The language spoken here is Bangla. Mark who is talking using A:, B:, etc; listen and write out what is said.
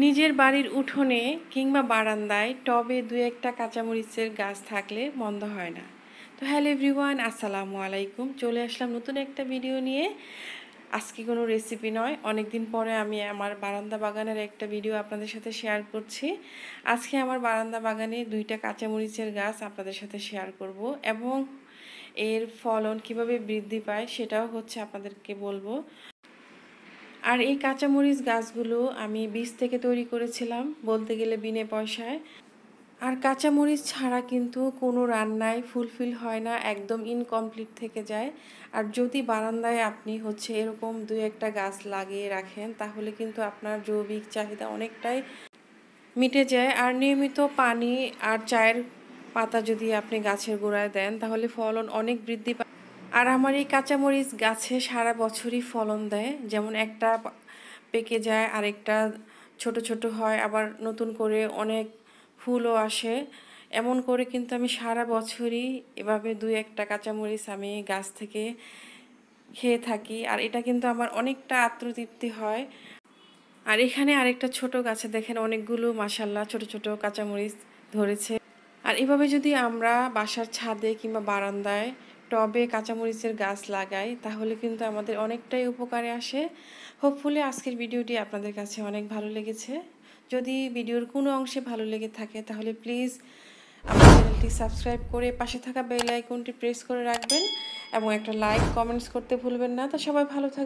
A: নিজের বাড়ির উঠোনে কিংবা বারান্দায় টবে দু একটা কাঁচামরিচের গাছ থাকলে মন্দ হয় না। তো হ্যালো এভরিওয়ান, আসসালামু আলাইকুম। চলে আসলাম নতুন একটা ভিডিও নিয়ে। আজকে কোনো রেসিপি নয়, অনেক দিন পরে আমি আমার বারান্দা বাগানের একটা ভিডিও আপনাদের সাথে শেয়ার করছি। আজকে আমার বারান্দা বাগানে দুইটা কাঁচামরিচের গাছ আপনাদের সাথে শেয়ার করব এবং এর ফলন কিভাবে বৃদ্ধি পায় সেটাও আপনাদেরকে বলবো। আর এই কাঁচামরিচ গাছগুলো আমি বীজ থেকে তৈরি করেছিলাম, বলতে গেলে বিনে পয়সায়। আর কাঁচামরিচ ছাড়া কিন্তু কোনো রান্নায় ফুলফিল হয় না, একদম ইনকমপ্লিট থেকে যায়। আর যদি বারান্দায় আপনি এরকম দু একটা গাছ লাগিয়ে রাখেন, তাহলে কিন্তু আপনার জৈবিক চাহিদা অনেকটাই মিটে যায়। আর নিয়মিত পানি আর চায়ের পাতা যদি আপনি গাছের গোড়ায় দেন, তাহলে ফলন অনেক বৃদ্ধি পায়। আর আমার এই কাঁচামরিচ গাছে সারা বছরই ফলন দেয়, যেমন একটা পেকে যায়, আরেকটা ছোট ছোট হয়, আবার নতুন করে অনেক ফুলও আসে। এমন করে কিন্তু আমি সারা বছরই এভাবে দুই একটা কাঁচামরিচ আমি গাছ থেকে খেয়ে থাকি। আর এটা কিন্তু আমার অনেকটা আত্মতৃপ্তি হয়। আর এখানে আরেকটা ছোট গাছে দেখেন অনেকগুলো মাশাল্লাহ ছোট ছোট কাঁচামরিচ ধরেছে। আর এভাবে যদি আমরা বাসার ছাদে কিংবা বারান্দায় টবে কাঁচামরিচের গাছ লাগাই, তাহলে কিন্তু আমাদের অনেকটাই উপকারে আসে। হোপফুলি আজকের ভিডিওটি আপনাদের কাছে অনেক ভালো লেগেছে। যদি ভিডিওর কোনো অংশে ভালো লেগে থাকে, তাহলে প্লিজ আমার চ্যানেলটি সাবস্ক্রাইব করে পাশে থাকা বেল আইকনটি প্রেস করে রাখবেন এবং একটা লাইক কমেন্টস করতে ভুলবেন না। তো সবাই ভালো থাকবেন।